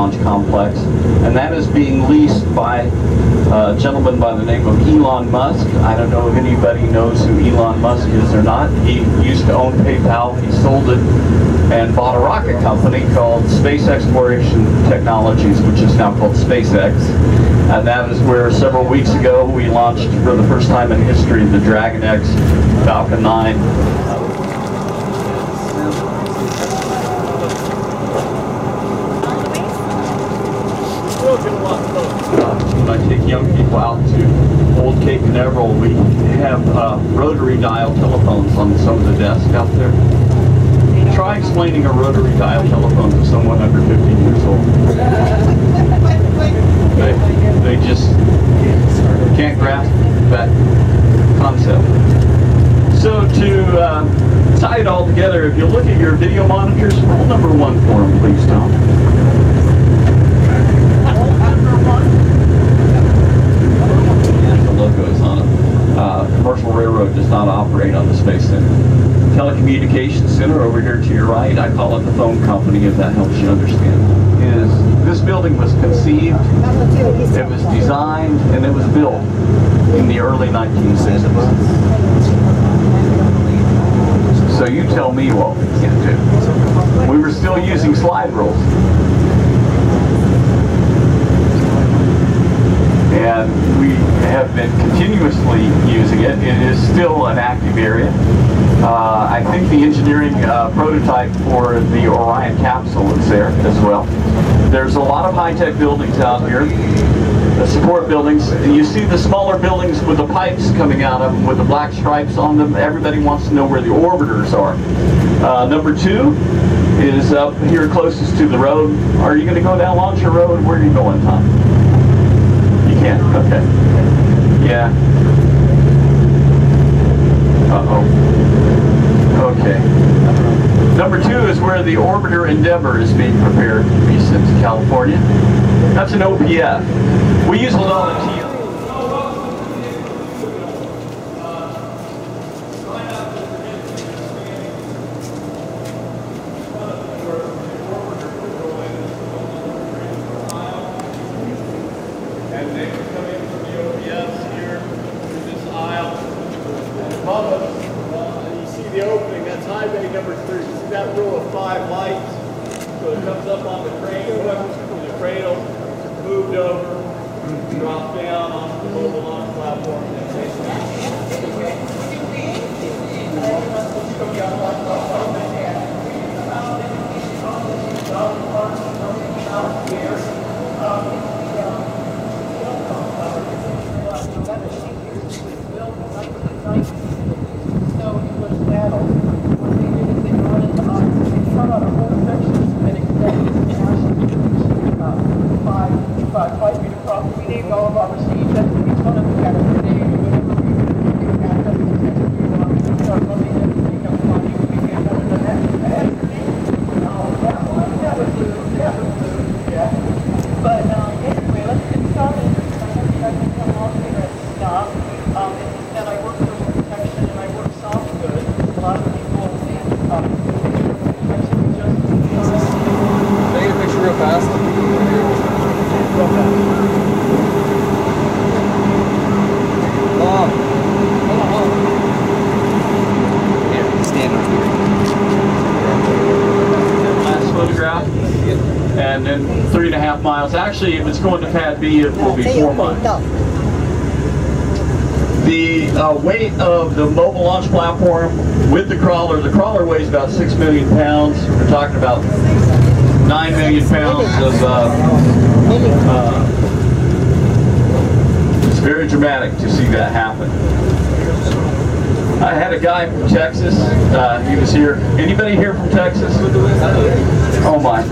launch complex, and that is being leased by a gentleman by the name of Elon Musk. I don't know if anybody knows who Elon Musk is or not. He used to own PayPal. He sold it and bought a rocket company called Space Exploration Technologies, which is now called SpaceX. And that is where several weeks ago we launched for the first time in history the Dragon X Falcon 9. When I take young people out to Old Cape Canaveral, we have rotary dial telephones on some of the desks out there. Try explaining a rotary dial telephone to someone under 15 years old. They just can't grasp that concept. So to tie it all together, if you look at your video monitors, roll number 1 for them, please, Tom. The logo is on it. Commercial Railroad does not operate on the Space Center. Telecommunications Center over here to your right, I call it the phone company if that helps you understand, is this building was conceived, it was designed, and it was built in the early 1960s. So you tell me what we can do. We were still using slide rules. And we have been continuously using it. It is still an active area. I think the engineering prototype for the Orion capsule is there as well. There's a lot of high-tech buildings out here, the support buildings. You see the smaller buildings with the pipes coming out of them with the black stripes on them. Everybody wants to know where the orbiters are. Number 2 is up here closest to the road. Are you going to go down Launcher Road? Where are you going, Tom? You can't? Okay. Yeah. Uh-oh. Okay. Number 2 is where the orbiter Endeavour is being prepared to be sent to California. That's an OPF. We use a lot of TO. And they would come in from the OPFs here through this aisle. And above us, the opening, that's high bay number 3. You see that row of 5 lights? So it comes up on the crane, the cradle, moved over, dropped down onto the mobile launch platform. And then 3.5 miles. Actually, if it's going to pad B, it will be 4 miles. The weight of the mobile launch platform with the crawler weighs about 6 million pounds. We're talking about 9 million pounds of, it's very dramatic to see that happen. I had a guy from Texas, he was here. Anybody here from Texas? Oh my.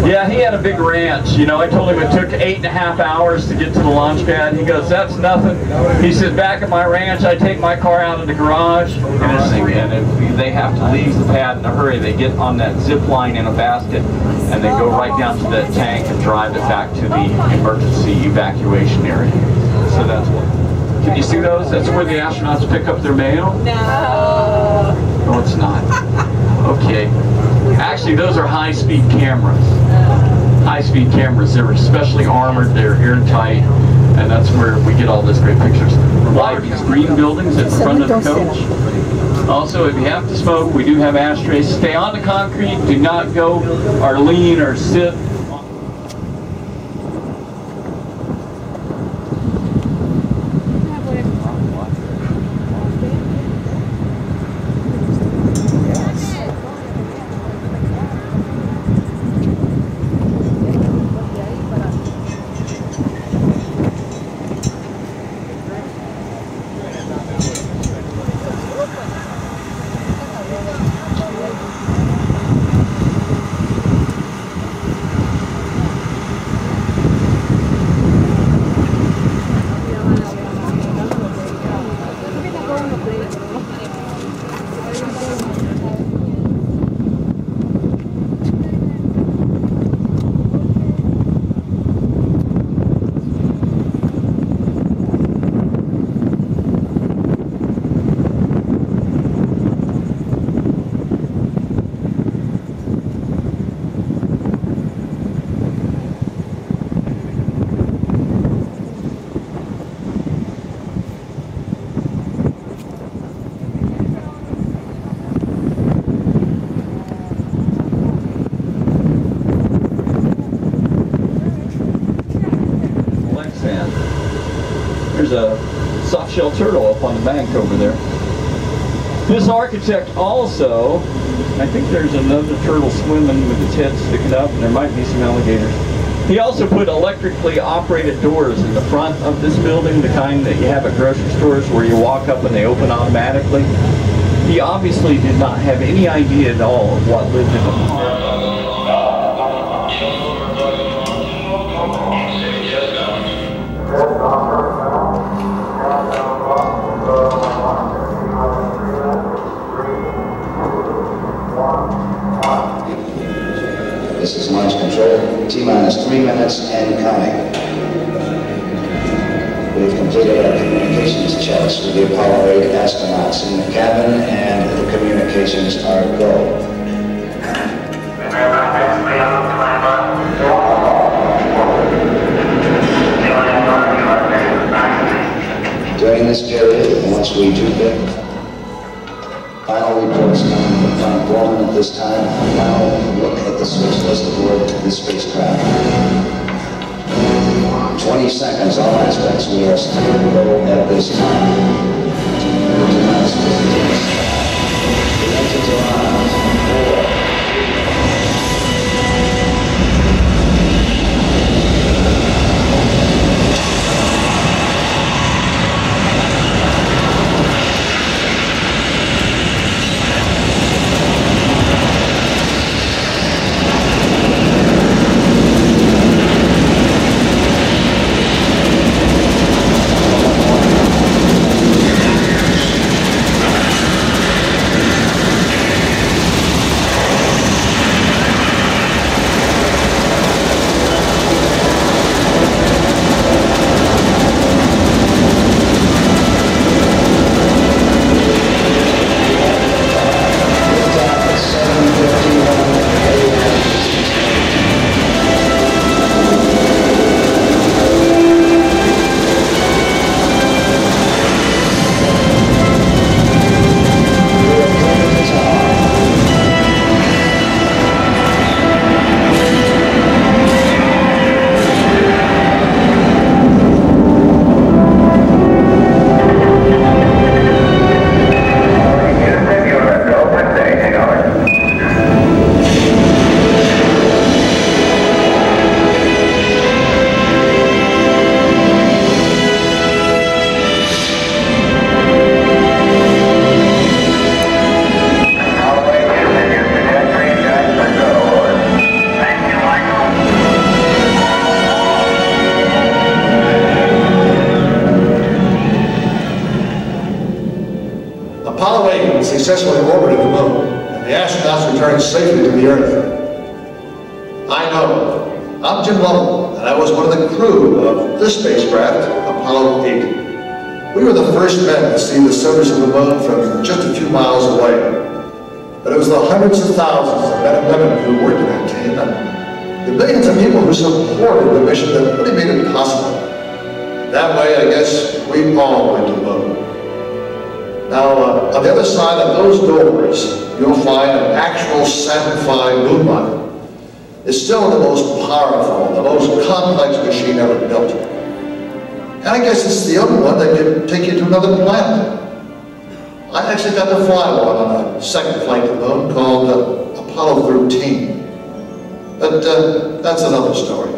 Yeah, he had a big ranch. You know, I told him it took 8.5 hours to get to the launch pad. He goes, that's nothing. He says, back at my ranch, I take my car out of the garage, and if they have to leave the pad in a hurry, they get on that zip line in a basket, and they go right down to that tank and drive it back to the emergency evacuation area. So that's what. Can you see those? That's where the astronauts pick up their mail? No. No, it's not. Okay. Actually, those are high-speed cameras. high-speed cameras. They're specially armored, they're airtight, and that's where we get all those great pictures. A lot of these green buildings at the front of the coach. Also, if you have to smoke, we do have ashtrays. Stay on the concrete, do not go or lean or sit. There's a soft-shell turtle up on the bank over there. This architect also, I think there's another turtle swimming with its head sticking up, and there might be some alligators. He also put electrically operated doors in the front of this building, the kind that you have at grocery stores where you walk up and they open automatically. He obviously did not have any idea at all of what lived in them. This is launch control. T-minus 3 minutes and counting. We've completed our communications checks with the Apollo 8 astronauts in the cabin, and the communications are go. During this period, once we do get final reports coming from Frank Borman at this time, now look at the switch list aboard this spacecraft. 20 seconds, all aspects, we are still to go at this time. The engines are on. 4. Apollo 8 successfully orbited the moon, and the astronauts returned safely to the Earth. I know. I'm Jim Lovell, and I was one of the crew of this spacecraft, Apollo 8. We were the first men to see the surface of the moon from just a few miles away. But it was the hundreds of thousands of men and women who worked in that team, and the millions of people who supported the mission that really made it possible. That way, I guess, we all went to the moon. Now, on the other side of those doors, you'll find an actual Saturn V moon rocket. It's still the most powerful, the most complex machine ever built. And I guess it's the only one that can take you to another planet. I actually got to fly one on a second flight to the moon called Apollo 13. But that's another story.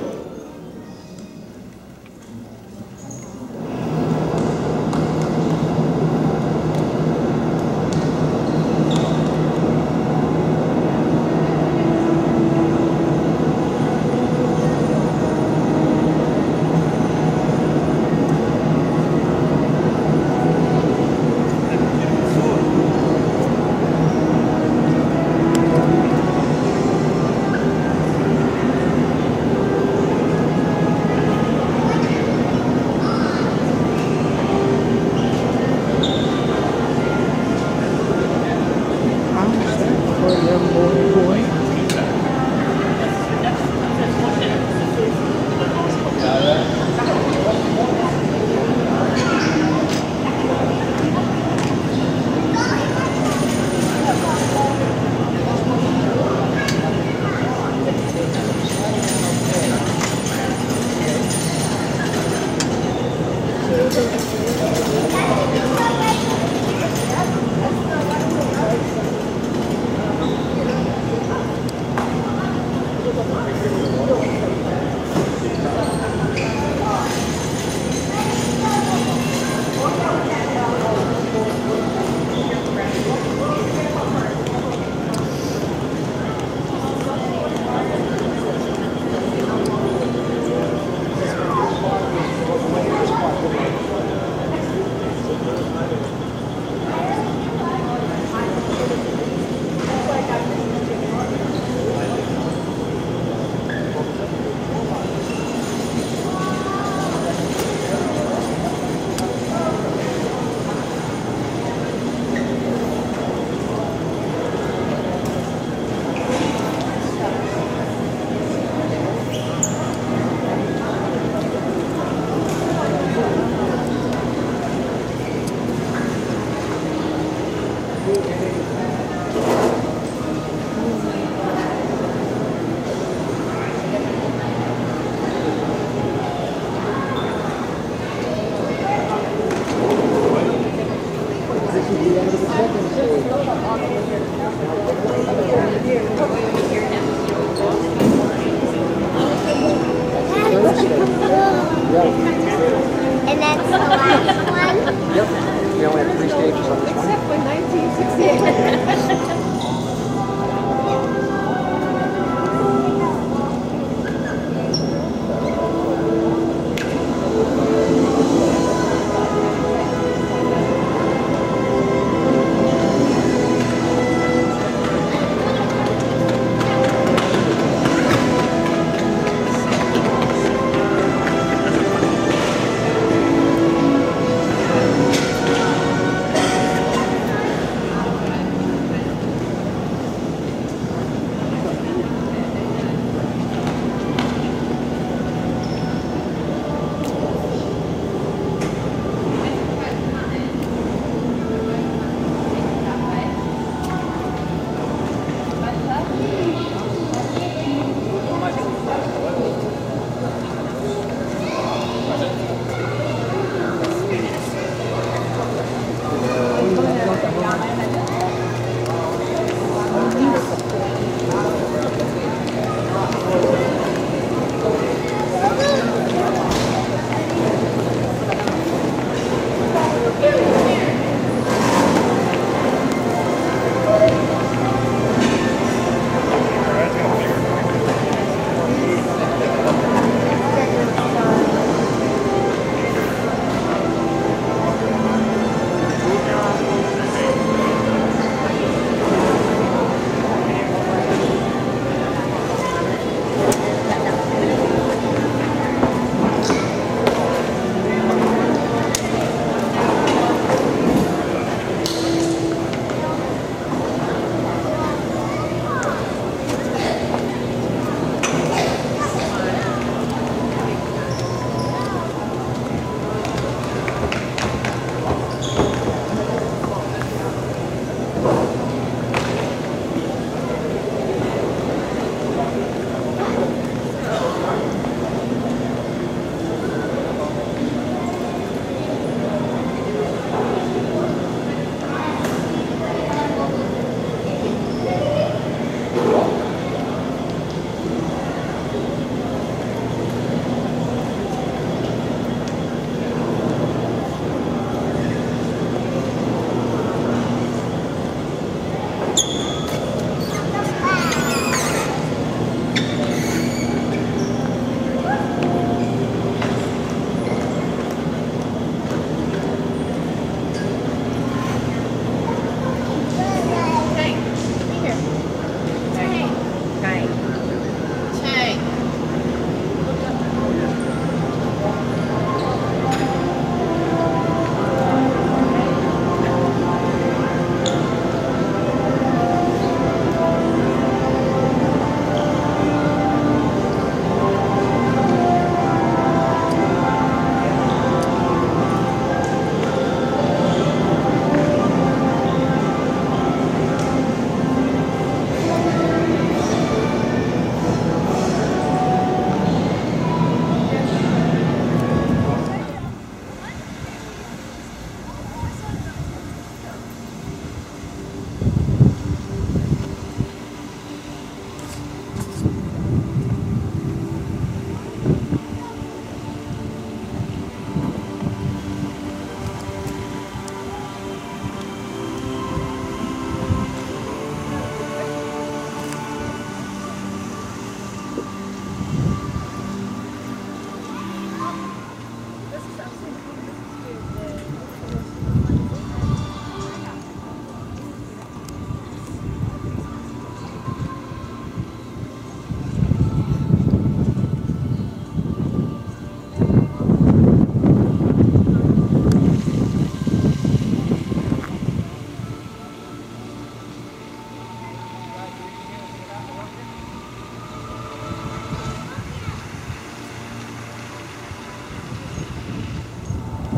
And that's the last one? Yep. We only have 3 stages on this one. Except for 1968.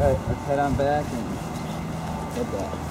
Alright, let's head on back and head back.